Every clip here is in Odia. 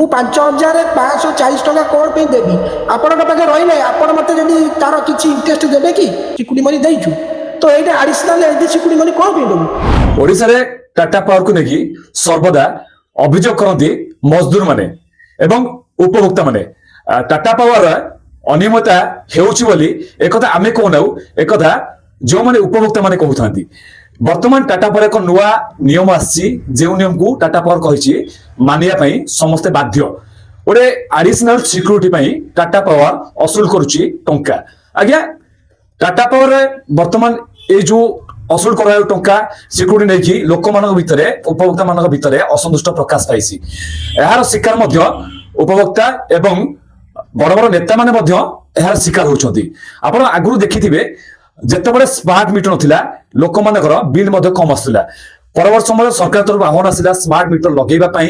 ମୁଁ 5,540 ଟଙ୍କା କ'ଣ ପାଇଁ ଦେବି? ଆପଣଙ୍କ ପାଖରେ ରହିଲେ ଆପଣ ମୋତେ ଯଦି ତାର କିଛି ଇଣ୍ଟରେଷ୍ଟ ଦେବେ କି? ସିକ୍ୟୁରିଟି ମନି ଦେଇଛୁ ତ ଏଇଟା ଆଡିସନାଲ ଏଇଠି ସିକ୍ୟୁରିଟି ମନି କ'ଣ ପାଇଁ ଦେବୁ? ଓଡ଼ିଶାରେ ଟାଟା ପାୱାରକୁ ନେଇକି ସର୍ବଦା ଅଭିଯୋଗ କରନ୍ତି ମଜଦୁର ମାନେ ଏବଂ ଉପଭୋକ୍ତା ମାନେ। ଟାଟା ପାୱାର ଅନିୟମିତତା ହେଉଛି ବୋଲି ଏକଥା ଆମେ କହୁନାଉ, ଏକଥା ଯେଉଁମାନେ ଉପଭୋକ୍ତା ମାନେ କହୁଥାନ୍ତି। ବର୍ତ୍ତମାନ ଟାଟା ପାୱାର ଏକ ନୂଆ ନିୟମ ଆସିଛି, ଯେଉଁ ନିୟମକୁ ଟାଟା ପାୱାର କହିଛି ମାନିବା ପାଇଁ ସମସ୍ତେ ବାଧ୍ୟ। ଗୋଟେ ଆଡିସନାଲ ସିକ୍ୟୁରିଟି ପାଇଁ ଟାଟା ପାୱାର ଅସୁଲ କରୁଛି ଟଙ୍କା। ଆଜ୍ଞା, ଟାଟା ପାୱାର ବର୍ତ୍ତମାନ ଏଇ ଯୋଉ ଅସୁଲ କରାଯାଉ ଟଙ୍କା ସିକ୍ୟୁରିଟି ନେଇକି ଲୋକମାନଙ୍କ ଭିତରେ, ଉପଭୋକ୍ତା ମାନଙ୍କ ଭିତରେ ଅସନ୍ତୁଷ୍ଟ ପ୍ରକାଶ ପାଇଛି। ଏହାର ଶିକାର ମଧ୍ୟ ଉପଭୋକ୍ତା ଏବଂ ବଡ ବଡ ନେତା ମାନେ ମଧ୍ୟ ଏହାର ଶିକାର ହେଉଛନ୍ତି। ଆପଣ ଆଗରୁ ଦେଖିଥିବେ ଯେତେବେଳେ ସ୍ମାର୍ଟ ମିଟର ନଥିଲା ଲୋକମାନଙ୍କର ବିଲ୍ ମଧ୍ୟ କମ ଆସୁଥିଲା। ପରବର୍ତ୍ତୀ ସମୟରେ ସରକାର ତରଫରୁ ଆହ୍ୱାନ ଆସିଲା ସ୍ମାର୍ଟ ମିଟର ଲଗେଇବା ପାଇଁ।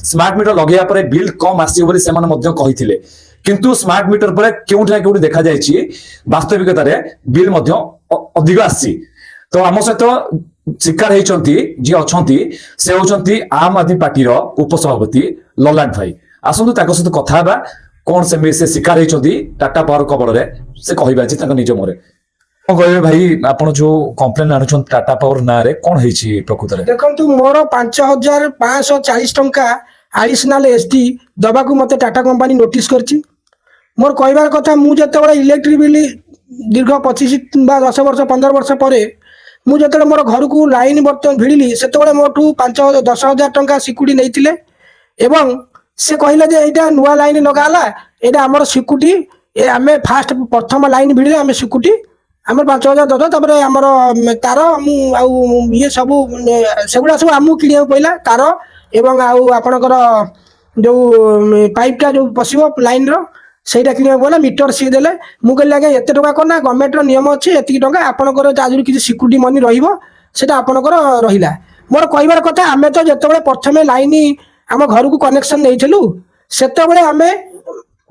ସ୍ମାର୍ଟ ମିଟର ଲଗେଇବା ପରେ ବିଲ୍ କମ ଆସିବ ବୋଲି ସେମାନେ ମଧ୍ୟ କହିଥିଲେ, କିନ୍ତୁ ସ୍ମାର୍ଟ ମିଟର ପରେ କେଉଁଠି ନା କେଉଁଠି ଦେଖାଯାଇଛି ବାସ୍ତବିକତାରେ ବିଲ୍ ମଧ୍ୟ ଅଧିକ ଆସିଛି। ତ ଆମ ସହିତ ଶିକାର ହେଇଛନ୍ତି ଯିଏ ଅଛନ୍ତି, ସେ ହଉଛନ୍ତି ଆମ୍ ଆଦମୀ ପାର୍ଟିର ଉପସଭାପତି ଲଲାଟ ଭାଇ। ଆସନ୍ତୁ ତାଙ୍କ ସହିତ କଥା ହେବା, କଣ ସେ ଶିକାର ହେଇଛନ୍ତି ଟାଟା ପାୱାର କବଳରେ, ସେ କହିବା ଆଜି ତାଙ୍କ ନିଜ ମୁହଁରେ। କଣ କହିବେ ଭାଇ, ଆପଣ ଯୋଉ କମ୍ପ୍ଲେନ ଆଣୁଛନ୍ତି ଟାଟା ପାୱାର ନାଁରେ, କଣ ହେଇଛି ପ୍ରକୃତରେ? ଦେଖନ୍ତୁ, ମୋର 5,540 ଟଙ୍କା ଆଡିସନାଲ ଏସଡି ଦବାକୁ ମୋତେ ଟାଟା କମ୍ପାନୀ ନୋଟିସ କରିଛି। ମୋର କହିବାର କଥା, ମୁଁ ଯେତେବେଳେ ଇଲେକ୍ଟ୍ରିକ ବିଲ୍ ଦୀର୍ଘ 25 ବା 10 ବର୍ଷ 15 ବର୍ଷ ପରେ ମୁଁ ଯେତେବେଳେ ମୋର ଘରକୁ ଲାଇନ୍ ବର୍ତ୍ତମାନ ଭିଡ଼ିଲି, ସେତେବେଳେ ମୋଠୁ 10,000 ଟଙ୍କା ସିକ୍ୟୁରିଟି ନେଇଥିଲେ ଏବଂ ସେ କହିଲେ ଯେ ଏଇଟା ନୂଆ ଲାଇନ୍ ଲଗା ହେଲା, ଏଇଟା ଆମର ସିକ୍ୟୁରିଟି, ଆମେ ଫାଷ୍ଟ ପ୍ରଥମ ଲାଇନ୍ ଭିଡ଼ିଲେ ଆମେ ସିକ୍ୟୁରିଟି ଆମର 5,000 ଦବ, ତାପରେ ଆମର ତାର ମୁଁ ଆଉ ଇଏ ସବୁ ସେଗୁଡ଼ା ସବୁ ଆମକୁ କିଣିବାକୁ ପଡ଼ିଲା, ତାର ଏବଂ ଆଉ ଆପଣଙ୍କର ଯେଉଁ ପାଇପ୍ଟା ଯେଉଁ ପଶିବ ଲାଇନ୍ର ସେଇଟା କିଣିବାକୁ ପଡ଼ିଲା। ମିଟର ସିଏ ଦେଲେ। ମୁଁ କହିଲି ଆଜ୍ଞା ଏତେ ଟଙ୍କା କ'ଣ ନା, ଗଭର୍ଣ୍ଣମେଣ୍ଟର ନିୟମ ଅଛି ଏତିକି ଟଙ୍କା, ଆପଣଙ୍କର ତା ଦେହରୁ କିଛି ସିକ୍ୟୁରିଟି ମନି ରହିବ, ସେଇଟା ଆପଣଙ୍କର ରହିଲା। ମୋର କହିବାର କଥା, ଆମେ ତ ଯେତେବେଳେ ପ୍ରଥମେ ଲାଇନ୍ ଆମ ଘରକୁ କନେକ୍ସନ ନେଇଥିଲୁ, ସେତେବେଳେ ଆମେ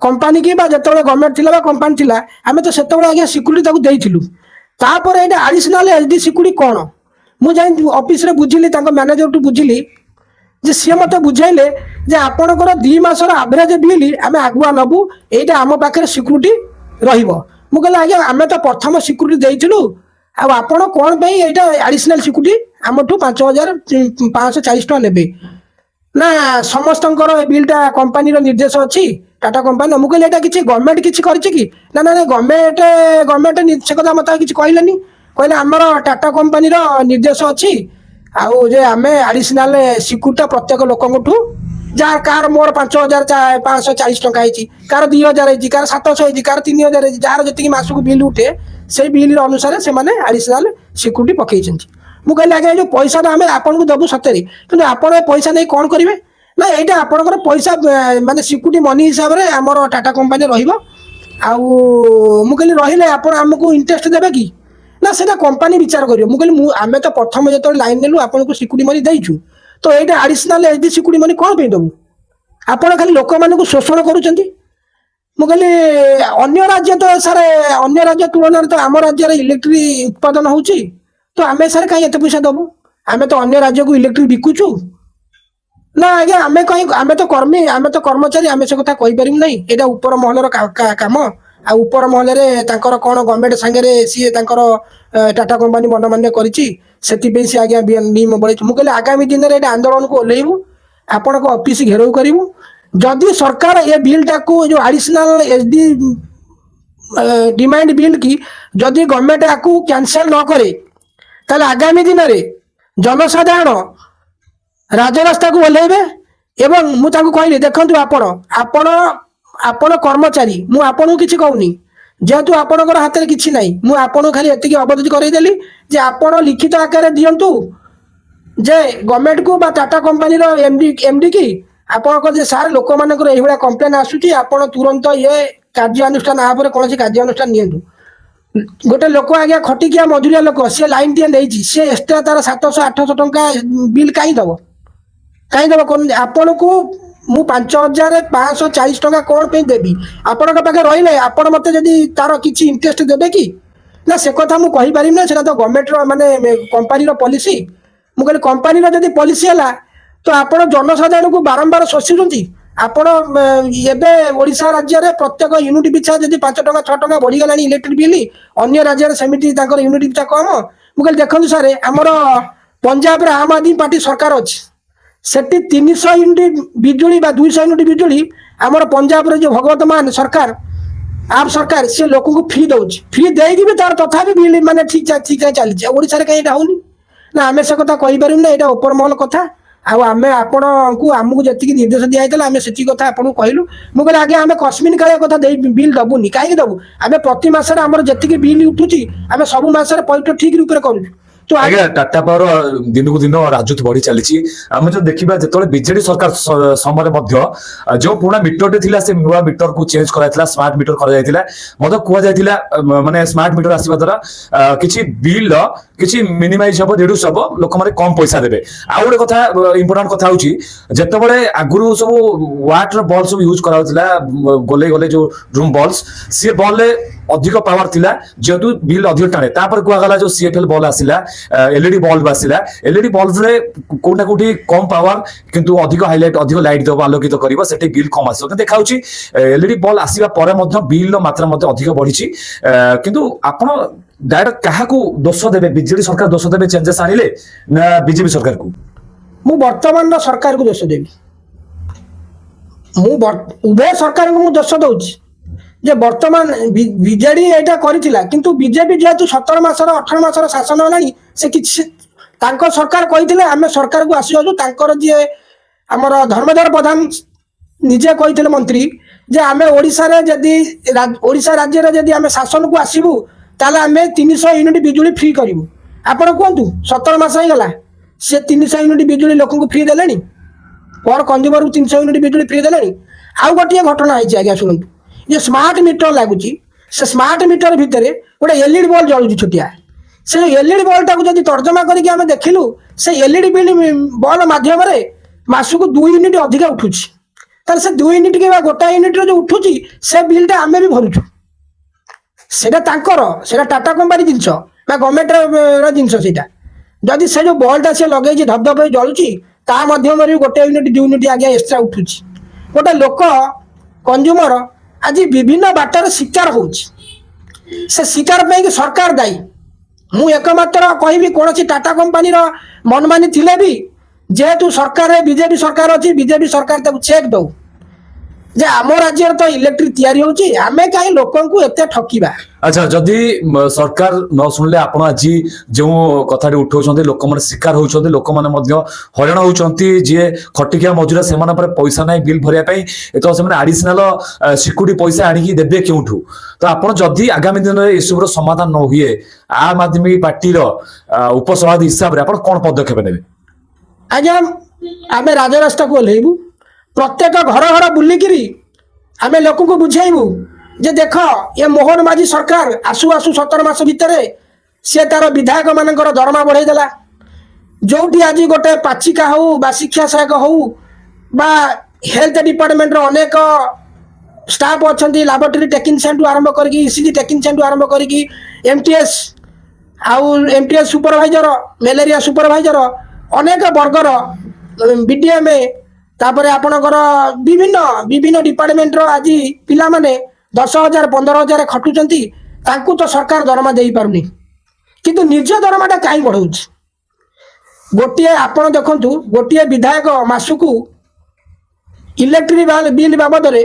କମ୍ପାନୀ କି ବା ଯେତେବେଳେ ଗଭର୍ଣ୍ଣମେଣ୍ଟ ଥିଲା ବା କମ୍ପାନୀ ଥିଲା, ଆମେ ତ ସେତେବେଳେ ଆଜ୍ଞା ସିକ୍ୟୁରିଟି ତାକୁ ଦେଇଥିଲୁ। ତାପରେ ଏଇଟା ଆଡିସନାଲ ଏସଡି ସିକ୍ୟୁରିଟି କ'ଣ? ମୁଁ ଯାଇ ଅଫିସରେ ବୁଝିଲି, ତାଙ୍କ ମ୍ୟାନେଜରଠୁ ବୁଝିଲି ଯେ ସିଏ ମୋତେ ବୁଝାଇଲେ ଯେ ଆପଣଙ୍କର 2 ମାସର ଆଭରେଜ ବିଲ୍ ଆମେ ଆଗୁଆ ନେବୁ, ଏଇଟା ଆମ ପାଖରେ ସିକ୍ୟୁରିଟି ରହିବ। ମୁଁ କହିଲି ଆଜ୍ଞା ଆମେ ତ ପ୍ରଥମ ସିକ୍ୟୁରିଟି ଦେଇଥିଲୁ, ଆଉ ଆପଣ କ'ଣ ପାଇଁ ଏଇଟା ଆଡିସନାଲ ସିକ୍ୟୁରିଟି ଆମଠୁ 5,540 ଟଙ୍କା ନେବେ? ନା ସମସ୍ତଙ୍କର ଏ ବିଲ୍ଟା କମ୍ପାନୀର ନିର୍ଦ୍ଦେଶ ଅଛି, ଟାଟା କମ୍ପାନୀ। ମୁଁ କହିଲି ଏଇଟା କିଛି ଗଭର୍ଣ୍ଣମେଣ୍ଟ କିଛି କରିଛି କି? ନା ନା ଗଭର୍ଣ୍ଣମେଣ୍ଟ ସେ କଥା ମୋତେ କିଛି କହିଲେନି। କହିଲେ ଆମର ଟାଟା କମ୍ପାନୀର ନିର୍ଦ୍ଦେଶ ଅଛି, ଆଉ ଯେ ଆମେ ଆଡିସନାଲ ସିକ୍ୟୁରିଟି ପ୍ରତ୍ୟେକ ଲୋକଙ୍କଠୁ, ଯାହା କାହାର ମୋର 5,540 ଟଙ୍କା ହେଇଛି, କାହାର 2,000 ହେଇଛି, କାହାର 700 ହେଇଛି, କାହାର 3,000 ହେଇଛି, ଯାହାର ଯେତିକି ମାସକୁ ବିଲ୍ ଉଠେ ସେଇ ବିଲ୍ ଅନୁସାରେ ସେମାନେ ଆଡିସନାଲ ସିକ୍ୟୁରିଟି ପକେଇଛନ୍ତି। ମୁଁ କହିଲି ଆଜ୍ଞା ଏଇ ଯୋଉ ପଇସାଟା ଆମେ ଆପଣଙ୍କୁ ଦେବୁ ସତରେ, କିନ୍ତୁ ଆପଣ ଏ ପଇସା ନେଇ କ'ଣ କରିବେ? ନା ଏଇଟା ଆପଣଙ୍କର ପଇସା ମାନେ ସିକ୍ୟୁରିଟି ମନି ହିସାବରେ ଆମର ଟାଟା କମ୍ପାନୀ ରହିବ। ଆଉ ମୁଁ କହିଲି ରହିଲେ ଆପଣ ଆମକୁ ଇଣ୍ଟରେଷ୍ଟ ଦେବେ କି? ନା ସେଇଟା କମ୍ପାନୀ ବିଚାର କରିବ। ମୁଁ କହିଲି ଆମେ ତ ପ୍ରଥମେ ଯେତେବେଳେ ଲାଇନ୍ ନେଲୁ ଆପଣଙ୍କୁ ସିକ୍ୟୁରିଟି ମନି ଦେଇଛୁ, ତ ଏଇଟା ଆଡିସନାଲ ଏସଡି ସିକ୍ୟୁରିଟି ମନି କ'ଣ ପାଇଁ ଦେବୁ? ଆପଣ ଖାଲି ଲୋକମାନଙ୍କୁ ଶୋଷଣ କରୁଛନ୍ତି। ମୁଁ କହିଲି ଅନ୍ୟ ରାଜ୍ୟ ତ ସାର୍, ଅନ୍ୟ ରାଜ୍ୟ ତୁଳନାରେ ତ ଆମ ରାଜ୍ୟରେ ଇଲେକ୍ଟ୍ରି ଉତ୍ପାଦନ ହେଉଛି, ତ ଆମେ ସାର୍ କାହିଁ ଏତେ ପଇସା ଦେବୁ? ଆମେ ତ ଅନ୍ୟ ରାଜ୍ୟକୁ ଇଲେକ୍ଟ୍ରି ବିକୁଛୁ। ନା ଆଜ୍ଞା ଆମେ କାହିଁ, ଆମେ ତ କର୍ମୀ, ଆମେ ତ କର୍ମଚାରୀ, ଆମେ ସେ କଥା କହିପାରିବୁ ନାହିଁ। ଏଇଟା ଉପର ମହଲର କାମ। ଆଉ ଉପର ମହଲରେ ତାଙ୍କର କ'ଣ ଗଭର୍ଣ୍ଣମେଣ୍ଟ ସାଙ୍ଗରେ ସିଏ ତାଙ୍କର ଟାଟା କମ୍ପାନୀ ମନମାନ୍ୟ କରିଛି, ସେଥିପାଇଁ ସେ ଆଜ୍ଞା ନିୟମ ବଢ଼େଇଛି। ମୁଁ କହିଲି ଆଗାମୀ ଦିନରେ ଏଇଟା ଆନ୍ଦୋଳନକୁ ଓହ୍ଲେଇବୁ, ଆପଣଙ୍କ ଅଫିସ ଘେରାଉ କରିବୁ। ଯଦି ସରକାର ଏ ବିଲ୍ଟାକୁ ଯେଉଁ ଆଡିସନାଲ ଏସଡି ଡିମାଣ୍ଡ ବିଲ୍ କି ଯଦି ଗଭର୍ଣ୍ଣମେଣ୍ଟ ଆକୁ କ୍ୟାନସେଲ ନ କରେ, ତାହେଲେ ଆଗାମୀ ଦିନରେ ଜନସାଧାରଣ ରାଜରାସ୍ତାକୁ ଓହ୍ଲେଇବେ। ଏବଂ ମୁଁ ତାଙ୍କୁ କହିଲି ଦେଖନ୍ତୁ ଆପଣ କର୍ମଚାରୀ, ମୁଁ ଆପଣଙ୍କୁ କିଛି କହୁନି, ଯେହେତୁ ଆପଣଙ୍କର ହାତରେ କିଛି ନାହିଁ, ମୁଁ ଆପଣଙ୍କୁ ଖାଲି ଏତିକି ଅବଗତ କରେଇଦେଲି ଯେ ଆପଣ ଲିଖିତ ଆକାରରେ ଦିଅନ୍ତୁ ଯେ ଗଭର୍ଣ୍ଣମେଣ୍ଟକୁ ବା ଟାଟା କମ୍ପାନୀର ଏମଡି କି ଆପଣଙ୍କ ଯେ ସାର୍ ଲୋକମାନଙ୍କର ଏଇଭଳିଆ କମ୍ପ୍ଲେନ୍ ଆସୁଛି, ଆପଣ ତୁରନ୍ତ କାର୍ଯ୍ୟାନୁଷ୍ଠାନ ଭାବରେ କୌଣସି କାର୍ଯ୍ୟାନୁଷ୍ଠାନ ନିଅନ୍ତୁ। ଗୋଟେ ଲୋକ ଆଜ୍ଞା ଖଟିକିଆ ମଜୁରିଆ ଲୋକ, ସିଏ ଲାଇନ୍ ଟିଏ ନେଇଛି, ସିଏ ଏକ୍ସଟ୍ରା ତାର 700-800 ଟଙ୍କା ବିଲ୍ କାହିଁ ଦେବ? ଆପଣଙ୍କୁ ମୁଁ 5,540 ଟଙ୍କା କ'ଣ ପାଇଁ ଦେବି? ଆପଣଙ୍କ ପାଖରେ ରହିଲେ ଆପଣ ମୋତେ ଯଦି ତାର କିଛି ଇଣ୍ଟରେଷ୍ଟ ଦେବେ କି? ନା ସେ କଥା ମୁଁ କହିପାରିବି ନା, ସେଟା ତ ଗଭର୍ଣ୍ଣମେଣ୍ଟର ମାନେ କମ୍ପାନୀର ପଲିସି। ମୁଁ କହିଲି କମ୍ପାନୀର ଯଦି ପଲିସି ହେଲା, ତ ଆପଣ ଜନସାଧାରଣଙ୍କୁ ବାରମ୍ବାର ଶୋଷୁଛନ୍ତି, ଆପଣ ଏବେ ଓଡ଼ିଶା ରାଜ୍ୟରେ ପ୍ରତ୍ୟେକ ୟୁନିଟ୍ ପିଛା ଯଦି 5 ଟଙ୍କା 6 ଟଙ୍କା ବଢ଼ିଗଲାଣି ଇଲେକ୍ଟ୍ରିକ୍ ବିଲ୍, ଅନ୍ୟ ରାଜ୍ୟରେ ସେମିତି ତାଙ୍କର ୟୁନିଟ୍ ପିଛା କମ। ମୁଁ କହିଲି ଦେଖନ୍ତୁ ସାର୍, ଆମର ପଞ୍ଜାବରେ ଆମ୍ ଆଦମୀ ପାର୍ଟି ସରକାର ଅଛି, ସେଠି 300 ୟୁନିଟ୍ ବିଜୁଳି ବା 200 ୟୁନିଟ୍ ବିଜୁଳି ଆମର ପଞ୍ଜାବରେ ଯେଉଁ ଭଗବତ ମାନ ସରକାର ଆପ୍ ସରକାର ସେ ଲୋକଙ୍କୁ ଫ୍ରି ଦଉଛି, ଫ୍ରି ଦେଇକି ବି ତାର ତଥାପି ବିଲ୍ ମାନେ ଠିକ୍ ଚାଲିଛି। ଆଉ ଓଡ଼ିଶାରେ କାହିଁ ଏଇଟା ହଉନି? ନା ଆମେ ସେ କଥା କହିପାରିବୁ ନା, ଏଇଟା ଉପର ମହଲ କଥା। ଆଉ ଆମେ ଆମକୁ ଯେତିକି ନିର୍ଦ୍ଦେଶ ଦିଆଯାଇଥିଲା ଆମେ ସେତିକି କଥା ଆପଣଙ୍କୁ କହିଲୁ। ମୁଁ କହିଲି ଆଜ୍ଞା ଆମେ କଶ୍ମୀର କାଳିଆ କଥା ଦେଇ ବିଲ୍ ଦବୁନି, କାହିଁକି ଦବୁ? ଆମେ ପ୍ରତି ମାସରେ ଆମର ଯେତିକି ବିଲ୍ ଉଠୁଛି ଆମେ ସବୁ ମାସରେ ପଇଠ ଠିକ୍ ରୂପରେ କରୁଛୁ। ତ ଆଜ୍ଞା, ଟାଟା ପାୱାର ଦିନକୁ ଦିନ ରାଜୁତି ବଢି ଚାଲିଛି। ଆମେ ଯଦି ଦେଖିବା, ଯେତେବେଳେ ବିଜେଡି ସରକାର ସମୟରେ ମଧ୍ୟ ଯେଉଁ ପୁରୁଣା ମିଟରଟି ଥିଲା ସେ ନୂଆ ମିଟରକୁ ଚେଞ୍ଜ କରାଯାଇଥିଲା, ସ୍ମାର୍ଟ ମିଟର କରାଯାଇଥିଲା। ମଧ୍ୟ କୁହାଯାଇଥିଲା ମାନେ ସ୍ମାର୍ଟ ମିଟର ଆସିବା ଦ୍ୱାରା କିଛି ବିଲ୍ କିଛି ମିନିମାଇଜ ହବ, ରିଡ୍ୟୁସ ହବ, ଲୋକମାନେ କମ ପଇସା ଦେବେ। ଆଉ ଗୋଟେ କଥା ଇମ୍ପୋର୍ଟାଣ୍ଟ କଥା ହଉଛି, ଯେତେବେଳେ ଆଗରୁ ସବୁ ୱାଟର ବଲ୍ ସବୁ ୟୁଜ କରାଯାଉଥିଲା, ଗଲେ ଗଲେ ଯୋଉ ରୁମ୍ ବଲ୍ସ, ସେ ବଲରେ ଅଧିକ ପାୱାର ଥିଲା, ଯେହେତୁ ବିଲ୍ ଅଧିକ ଟାଣେ। ତାପରେ କୁହାଗଲା ଯୋଉ ସିଏଫଏଲ ବଲ୍ ଆସିଲା, ଏଲଇଡି ବଲ୍ବ ଆସିଲା। ଏଲଇଡି ବଲ୍ବରେ କୋଉଠି ନା କୋଉଠି କମ ପାୱାର କିନ୍ତୁ ଅଧିକ ହାଇଲାଇଟ, ଅଧିକ ଲାଇଟ୍ ଦେବ, ଆଲୋକିତ କରିବ, ସେଠି ବିଲ୍ କମ ଆସିବ। କିନ୍ତୁ ଦେଖାଉଛି ଏଲଇଡି ବଲ୍ ଆସିବା ପରେ ମଧ୍ୟ ବିଲ୍ ମାତ୍ରା ମଧ୍ୟ ଅଧିକ ବଢିଛି। କିନ୍ତୁ ଆପଣ ଡାଇରେକ୍ଟ କାହାକୁ ଦୋଷ ଦେବେ? ବିଜେଡି ସରକାର ଦୋଷ ଦେବେ ଚେଞ୍ଜେସ୍ ଆଣିଲେ, ନା ବିଜେପି ସରକାରକୁ? ମୁଁ ବର୍ତ୍ତମାନର ସରକାରକୁ ଦୋଷ ଦେବି। ମୁଁ ଉଭୟ ସରକାରଙ୍କୁ ମୁଁ ଦୋଷ ଦଉଛି ଯେ ବର୍ତ୍ତମାନ ବିଜେଡି ଏଇଟା କରିଥିଲା, କିନ୍ତୁ ବିଜେପି ଯେହେତୁ 17 ମାସର 18 ମାସର ଶାସନ ହେଲାଣି, ସେ କିଛି ତାଙ୍କ ସରକାର କହିଥିଲେ ଆମେ ସରକାରକୁ ଆସିଯାଉଛୁ। ତାଙ୍କର ଯିଏ ଆମର ଧର୍ମେନ୍ଦ୍ର ପ୍ରଧାନ ନିଜେ କହିଥିଲେ ମନ୍ତ୍ରୀ ଯେ ଆମେ ଓଡ଼ିଶା ରାଜ୍ୟରେ ଯଦି ଆମେ ଶାସନକୁ ଆସିବୁ ତାହେଲେ ଆମେ 300 ୟୁନିଟ୍ ବିଜୁଳି ଫ୍ରି କରିବୁ। ଆପଣ କୁହନ୍ତୁ, 17 ମାସ ହେଇଗଲା, ସେ 300 ୟୁନିଟ୍ ବିଜୁଳି ଲୋକଙ୍କୁ ଫ୍ରି ଦେଲେଣି? ପର କଞ୍ଜୁମରକୁ 300 ୟୁନିଟ୍ ବିଜୁଳି ଫ୍ରି ଦେଲେଣି? ଆଉ ଗୋଟିଏ ଘଟଣା ହେଇଛି ଆଜ୍ଞା, ଶୁଣନ୍ତୁ। ଯେ ସ୍ମାର୍ଟ ମିଟର ଲାଗୁଛି, ସେ ସ୍ମାର୍ଟ ମିଟର ଭିତରେ ଗୋଟେ ଏଲଇଡି ବଲ୍ ଜଳୁଛି ଛୋଟିଆ। ସେ ଏଲଇଡି ବଲ୍ଟାକୁ ଯଦି ତର୍ଜମା କରିକି ଆମେ ଦେଖିଲୁ, ସେ ଏଲଇଡି ବଲ୍ ମାଧ୍ୟମରେ ମାସକୁ 2 ୟୁନିଟ୍ ଅଧିକା ଉଠୁଛି। ତାହେଲେ ସେ 2 ୟୁନିଟ୍ କିମ୍ବା ଗୋଟାଏ ୟୁନିଟ୍ର ଯେଉଁ ଉଠୁଛି ସେ ବିଲ୍ଟା ଆମେ ବି ଭରୁଛୁ। ସେଇଟା ତାଙ୍କର, ସେଇଟା ଟାଟା କମ୍ପାନୀ ଜିନିଷ ବା ଗଭର୍ଣ୍ଣମେଣ୍ଟର ଜିନିଷ। ସେଇଟା ଯଦି ସେ ଯେଉଁ ବଲ୍ଟା ସେ ଲଗେଇଛି ଧପଧପ ହେଇ ଜଳୁଛି, ତା ମାଧ୍ୟମରେ ବି 1 ୟୁନିଟ୍ 2 ୟୁନିଟ୍ ଆଜ୍ଞା ଏକ୍ସଟ୍ରା ଉଠୁଛି। ଗୋଟେ ଲୋକ କଞ୍ଜୁମର ଆଜି ବିଭିନ୍ନ ବାଟରେ ଶିକାର ହଉଛି। ସେ ଶିକାର ପାଇଁକି ସରକାର ଦାୟୀ। ମୁଁ ଏକମାତ୍ର କହିବି, କୌଣସି ଟାଟା କମ୍ପାନୀର ମନମାନି ଥିଲେ ବି ଯେହେତୁ ସରକାର ବିଜେପି ସରକାର ଅଛି, ବିଜେପି ସରକାର ତାକୁ ଚେକ୍ ଦଉ ଯେ ଆମ ରାଜ୍ୟରେ ତ ଇଲେକ୍ଟ୍ରିକ୍ ତିଆରି ହଉଛି, ଆମେ କାହିଁ ଲୋକଙ୍କୁ ଏତେ ଠକିବା। ଆଚ୍ଛା, ଯଦି ସରକାର ନ ଶୁଣିଲେ, ଆପଣ ଆଜି ଯେଉଁ କଥାଟି ଉଠାଉଛନ୍ତି, ଲୋକମାନେ ଶିକାର ହଉଛନ୍ତି, ଲୋକମାନେ ମଧ୍ୟ ହଇରାଣ ହଉଛନ୍ତି, ଯିଏ ଖଟିକିଆ ମଜୁରିଆ ସେମାନଙ୍କ ଉପରେ ପଇସା ନାହିଁ ବିଲ୍ ଭରିବା ପାଇଁ, ତ ସେମାନେ ଆଡିସନାଲ ସିକ୍ୟୁରିଟି ପଇସା ଆଣିକି ଦେବେ କେଉଁଠୁ? ତ ଆପଣ ଯଦି ଆଗାମୀ ଦିନରେ ଏସବୁର ସମାଧାନ ନ ହୁଏ, ଆମ୍ ଆଦମୀ ପାର୍ଟିର ଉପସଭାପତି ହିସାବରେ ଆପଣ କଣ ପଦକ୍ଷେପ ନେବେ? ଆଜ୍ଞା, ଆମେ ରାଜରାସ୍ତାକୁ ଓହ୍ଲେଇବୁ। ପ୍ରତ୍ୟେକ ଘର ଘର ବୁଲିକିରି ଆମେ ଲୋକଙ୍କୁ ବୁଝେଇବୁ ଯେ ଦେଖ, ଏ ମୋହନ ମାଝୀ ସରକାର ଆସୁ ଆସୁ 17 ମାସ ଭିତରେ ସେ ତାର ବିଧାୟକ ମାନଙ୍କର ଦରମା ବଢେଇ ଦେଲା। ଯୋଉଠି ଆଜି ଗୋଟେ ପାଚିକା ହଉ ବା ଶିକ୍ଷା ସହାୟକ ହଉ ବା ହେଲ୍ଥ ଡିପାର୍ଟମେଣ୍ଟର ଅନେକ ଷ୍ଟାଫ୍ ଅଛନ୍ତି, ଲାବୋରେଟୋରୀ ଟେକ୍ନିସିଆନଠୁ ଆରମ୍ଭ କରିକି ଇସିଜି ଟେକ୍ନିସିଆନଠୁ ଆରମ୍ଭ କରିକି ଏମଟିଏସ୍ ଆଉ ଏମଟିଏସ୍ ସୁପରଭାଇଜର, ମ୍ୟାଲେରିଆ ସୁପରଭାଇଜର, ଅନେକ ବର୍ଗର ବିଡିଏମ୍ଏ, ତାପରେ ଆପଣଙ୍କର ବିଭିନ୍ନ ଡିପାର୍ଟମେଣ୍ଟର ଆଜି ପିଲାମାନେ 10,000 15,000 ଖଟୁଛନ୍ତି। ତାଙ୍କୁ ତ ସରକାର ଦରମା ଦେଇପାରୁନି, କିନ୍ତୁ ନିଜ ଦରମାଟା କାହିଁ ବଢ଼ଉଛି? ଗୋଟିଏ ଆପଣ ଦେଖନ୍ତୁ, ଗୋଟିଏ ବିଧାୟକ ମାସକୁ ଇଲେକ୍ଟ୍ରିକ୍ ବିଲ୍ ବାବଦରେ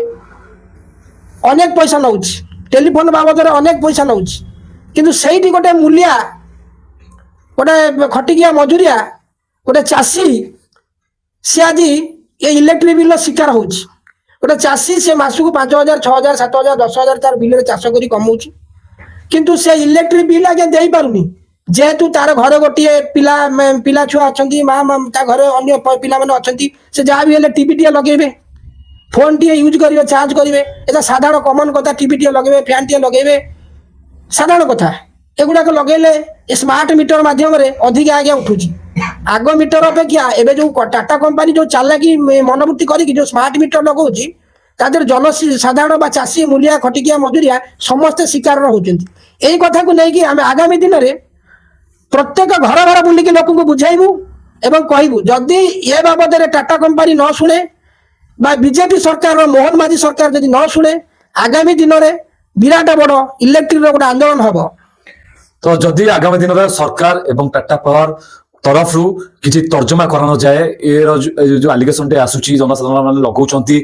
ଅନେକ ପଇସା ନେଉଛି, ଟେଲିଫୋନ ବାବଦରେ ଅନେକ ପଇସା ନେଉଛି, କିନ୍ତୁ ସେଇଠି ଗୋଟେ ମୂଲିଆ, ଗୋଟେ ଖଟିକିଆ ମଜୁରିଆ, ଗୋଟେ ଚାଷୀ, ସେ ଆଜି ଏ ଇଲେକ୍ଟ୍ରିକ୍ ବିଲ୍ର ଶିକାର ହଉଛି। ଗୋଟେ ଚାଷୀ ସେ ମାସକୁ 5,000 6,000 7,000 10,000 ତାର ବିଲରେ ଚାଷ କରି କମଉଛି, କିନ୍ତୁ ସେ ଇଲେକ୍ଟ୍ରିକ୍ ବିଲ୍ ଆଜ୍ଞା ଦେଇପାରୁନି। ଯେହେତୁ ତାର ଘରେ ଗୋଟିଏ ପିଲା ଛୁଆ ଅଛନ୍ତି, ତା ଘରେ ଅନ୍ୟ ପିଲାମାନେ ଅଛନ୍ତି, ସେ ଯାହା ବି ହେଲେ ଟିଭି ଟିଏ ଲଗେଇବେ, ଫୋନ୍ ଟିଏ ୟୁଜ୍ କରିବେ, ଚାର୍ଜ କରିବେ। এটা ସାଧାରଣ କମନ କଥା। ଟିଭି ଟିଏ ଲଗେଇବେ, ଫ୍ୟାନ୍ ଟିଏ ଲଗେଇବେ, ସାଧାରଣ କଥା। ଏଗୁଡ଼ାକ ଲଗେଇଲେ ଏ ସ୍ମାର୍ଟ ମିଟର ମାଧ୍ୟମରେ ଅଧିକା ଆଜ୍ଞା ଉଠୁଛି। ଆଗ ମିଟର ଅପେକ୍ଷା ଏବେ ଯେଉଁ ଟାଟା କମ୍ପାନୀ ଯେଉଁ ଚାଲାକି ମନୋବୃତ୍ତି କରିକି ଯେଉଁ ସ୍ମାର୍ଟ ମିଟର ଲଗାଉଛି, ତା ଦେହରେ ଜନସାଧାରଣ ବା ଚାଷୀ, ମୂଲିଆ, ଖଟିକିଆ ମଜୁରିଆ ସମସ୍ତେ ଶିକାର ହେଉଛନ୍ତି। ଏଇ କଥାକୁ ନେଇକି ଆମେ ଆଗାମୀ ଦିନରେ ପ୍ରତ୍ୟେକ ଘର ଘର ବୁଲିକି ଲୋକଙ୍କୁ ବୁଝାଇବୁ ଏବଂ କହିବୁ, ଯଦି ଏ ବାବଦରେ ଟାଟା କମ୍ପାନୀ ନ ଶୁଣେ বা বিজেপি সরকার মোহন মাঝি সরকার যদি ন শুনে আগামী দিନରେ বিরাট বড় ইলেକ୍ଟ୍ରିର ଗୋଟେ ଆନ୍ଦୋଳନ ହବ। ତ ଯଦି ଆଗାମୀ ଦିନରେ ସରକାର ଏବଂ ଟାଟା ପାୱାର ତରଫରୁ କିଛି ତର୍ଜମା କରାନଯାଏ ଯୋଉ ଆଲିଗେସନ ଟେ ଆସୁଛି ଜନସାଧାରଣ ମାନେ ଲଗାଉଛନ୍ତି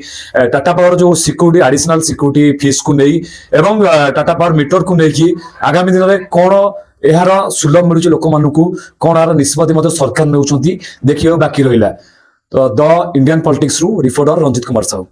ଟାଟା ପାୱାର ଯୋଉ ସିକ୍ୟୁରିଟି ଆଡିସନାଲ ସିକ୍ୟୁରିଟି ଫିସ୍ କୁ ନେଇ ଏବଂ ଟାଟା ପାୱାର ମିଟର କୁ ନେଇକି ଆଗାମୀ ଦିନରେ କଣ ଏହାର ସୁଲଭ ମିଳୁଛି ଲୋକମାନଙ୍କୁ, କଣ ଏହାର ନିଷ୍ପତ୍ତି ମଧ୍ୟ ସରକାର ନେଉଛନ୍ତି ଦେଖିବାକୁ ବାକି ରହିଲା। ତ ଦ ଇଣ୍ଡିଆନ ପଲିଟିକ୍ସ ରୁ ରିପୋର୍ଟର ରଞ୍ଜିତ କୁମାର ସାହୁ।